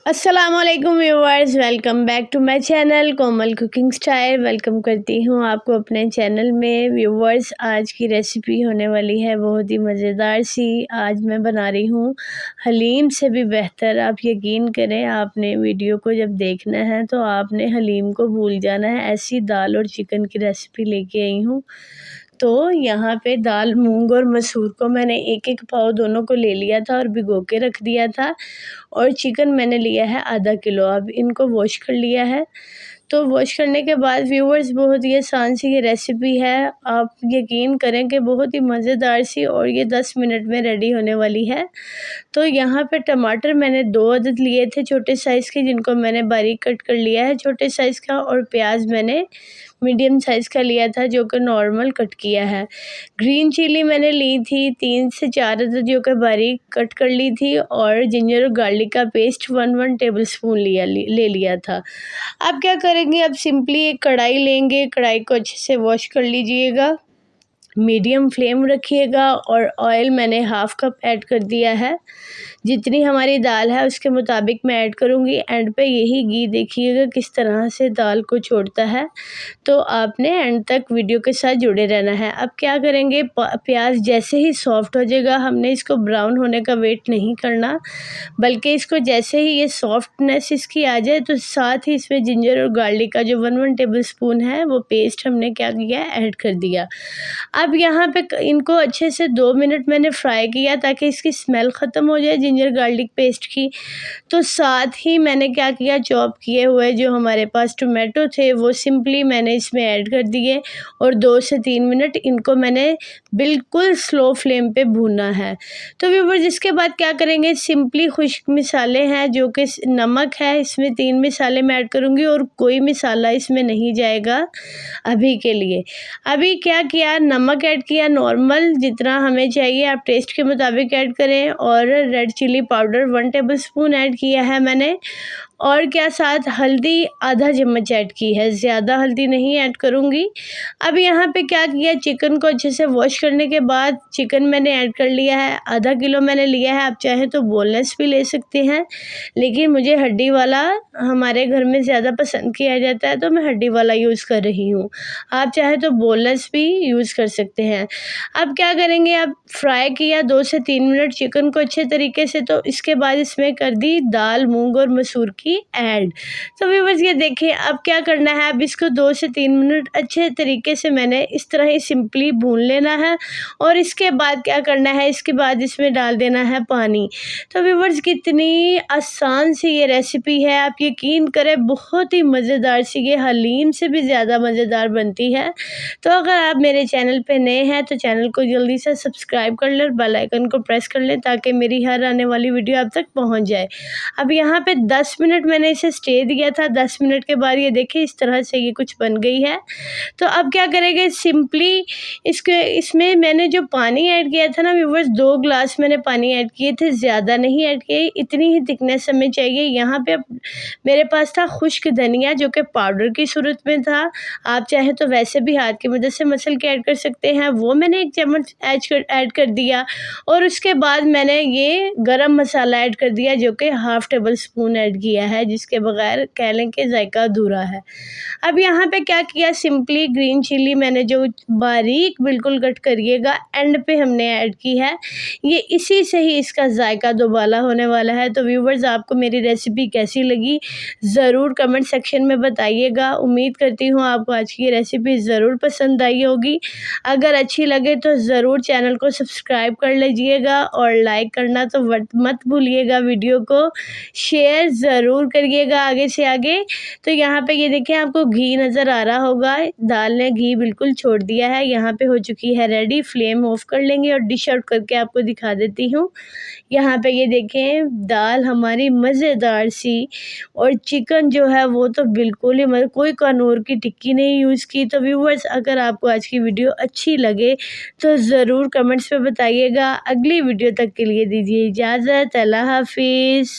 अस्सलामुअलैकुम viewers, welcome back to my channel Komal cooking style. Welcome करती हूँ आपको अपने चैनल में। व्यूअर्स, आज की रेसिपी होने वाली है बहुत ही मज़ेदार सी। आज मैं बना रही हूँ हलीम से भी बेहतर। आप यकीन करें, आपने वीडियो को जब देखना है तो आपने हलीम को भूल जाना है। ऐसी दाल और चिकन की रेसिपी लेके आई हूँ। तो यहाँ पे दाल, मूंग और मसूर को मैंने एक एक पाव दोनों को ले लिया था और भिगो के रख दिया था। और चिकन मैंने लिया है आधा किलो। अब इनको वॉश कर लिया है। तो वॉश करने के बाद व्यूअर्स, बहुत ही आसान सी ये रेसिपी है। आप यकीन करें कि बहुत ही मज़ेदार सी, और ये 10 मिनट में रेडी होने वाली है। तो यहाँ पे टमाटर मैंने 2 अदद लिए थे छोटे साइज़ के, जिनको मैंने बारीक कट कर लिया है छोटे साइज़ का। और प्याज मैंने मीडियम साइज़ का लिया था, जो कि नॉर्मल कट किया है। ग्रीन चिली मैंने ली थी 3 से 4 अदद, जो कि बारीक कट कर ली थी। और जिंजर और गार्लिक का पेस्ट 1 टेबलस्पून ले लिया था। अब क्या करेंगे, अब सिंपली एक कढ़ाई लेंगे। कढ़ाई को अच्छे से वॉश कर लीजिएगा, मीडियम फ्लेम रखिएगा। और ऑयल मैंने हाफ़ कप ऐड कर दिया है। जितनी हमारी दाल है उसके मुताबिक मैं ऐड करूँगी। एंड पे यही घी देखिएगा किस तरह से दाल को छोड़ता है। तो आपने एंड तक वीडियो के साथ जुड़े रहना है। अब क्या करेंगे, प्याज जैसे ही सॉफ्ट हो जाएगा, हमने इसको ब्राउन होने का वेट नहीं करना, बल्कि इसको जैसे ही ये सॉफ्टनेस इसकी आ जाए तो साथ ही इसमें जिंजर और गार्लिक का जो 1 टेबलस्पून है वो पेस्ट हमने क्या किया, ऐड कर दिया। अब यहाँ पे इनको अच्छे से 2 मिनट मैंने फ्राई किया ताकि इसकी स्मेल ख़त्म हो जाए जिंजर गार्लिक पेस्ट की। तो साथ ही मैंने क्या किया, चॉप किए हुए जो हमारे पास टोमेटो थे वो सिंपली मैंने इसमें ऐड कर दिए। और 2 से 3 मिनट इनको मैंने बिल्कुल स्लो फ्लेम पे भूनना है। तो व्यूअर्स, इसके बाद क्या करेंगे, सिंपली खुश्क मसाले हैं जो कि नमक है, इसमें 3 मसाले मैं ऐड करूँगी और कोई मसाला इसमें नहीं जाएगा अभी के लिए। अभी क्या किया, नमक ऐड किया नॉर्मल जितना हमें चाहिए, आप टेस्ट के मुताबिक ऐड करें। और red chilli powder 1 tablespoon add किया है मैंने। और क्या, साथ हल्दी आधा चम्मच ऐड की है, ज़्यादा हल्दी नहीं ऐड करूँगी। अब यहाँ पे क्या किया, चिकन को अच्छे से वॉश करने के बाद चिकन मैंने ऐड कर लिया है। आधा किलो मैंने लिया है, आप चाहें तो बोनलेस भी ले सकते हैं, लेकिन मुझे हड्डी वाला हमारे घर में ज़्यादा पसंद किया जाता है तो मैं हड्डी वाला यूज़ कर रही हूँ। आप चाहे तो बोनलेस भी यूज़ कर सकते हैं। अब क्या करेंगे, अब फ्राई किया 2 से 3 मिनट चिकन को अच्छे तरीके से, तो इसके बाद इसमें कर दी दाल, मूंग और मसूर की ऐड। तो व्यूअर्स, ये देखिए अब क्या करना है, अब इसको 2 से 3 मिनट अच्छे तरीके से मैंने इस तरह ही सिंपली भून लेना है। और इसके बाद क्या करना है, इसके बाद इसमें डाल देना है पानी। तो व्यूअर्स, कितनी आसान सी ये रेसिपी है, आप यकीन करें बहुत ही मज़ेदार सी, ये हलीम से भी ज़्यादा मज़ेदार बनती है। तो अगर आप मेरे चैनल पे नए हैं तो चैनल को जल्दी से सब्सक्राइब कर लें और बेल आइकन को प्रेस कर लें ताकि मेरी हर आने वाली वीडियो आप तक पहुंच जाए। अब यहाँ पे 10 मिनट मैंने इसे स्टे दिया था। 10 मिनट के बाद ये देखिए इस तरह से ये कुछ बन गई है। तो अब क्या करेंगे, सिंपली इसमें मैंने जो पानी ऐड किया था ना व्यूअर्स, 2 ग्लास मैंने पानी ऐड किए थे, ज़्यादा नहीं ऐड किए, इतनी ही थिकनेस हमें चाहिए। यहाँ पे मेरे पास था खुश्क धनिया जो कि पाउडर की सूरत में था, आप चाहे तो वैसे भी हाथ की मदद से मसल के ऐड कर सकते हैं, वो मैंने 1 चम्मच ऐड कर दिया। और उसके बाद मैंने ये गरम मसाला ऐड कर दिया जो कि हाफ़ टेबल स्पून ऐड किया है, जिसके बगैर कह लें कि जायका अधूरा है। अब यहाँ पे क्या किया, सिंपली ग्रीन चिली मैंने जो बारीक बिल्कुल कट करिएगा एंड पे हमने ऐड की है। ये इसी से ही इसका जायका दोबाला होने वाला है। तो व्यूवर्स, आपको मेरी रेसिपी कैसी लगी ज़रूर कमेंट सेक्शन में बताइएगा। उम्मीद करती हूँ आपको आज की रेसिपी ज़रूर पसंद आई होगी। अगर अच्छी लगे तो ज़रूर चैनल को सब्सक्राइब कर लीजिएगा और लाइक करना तो मत भूलिएगा। वीडियो को शेयर ज़रूर करिएगा आगे से आगे। तो यहाँ पे ये देखिए आपको घी नज़र आ रहा होगा, दाल ने घी बिल्कुल छोड़ दिया है। यहाँ पे हो चुकी है रेडी। फ्लेम ऑफ कर लेंगे और डिश आउट करके आपको दिखा देती हूँ। यहाँ पे ये देखें दाल हमारी मज़ेदार सी, और चिकन जो है वो तो बिल्कुल ही मतलब कोई कानूर की टिक्की नहीं यूज़ की। तो व्यूअर्स, अगर आपको आज की वीडियो अच्छी लगे तो ज़रूर कमेंट्स में बताइएगा। अगली वीडियो तक के लिए दीजिए इजाज़त। अल्लाह हाफिज़।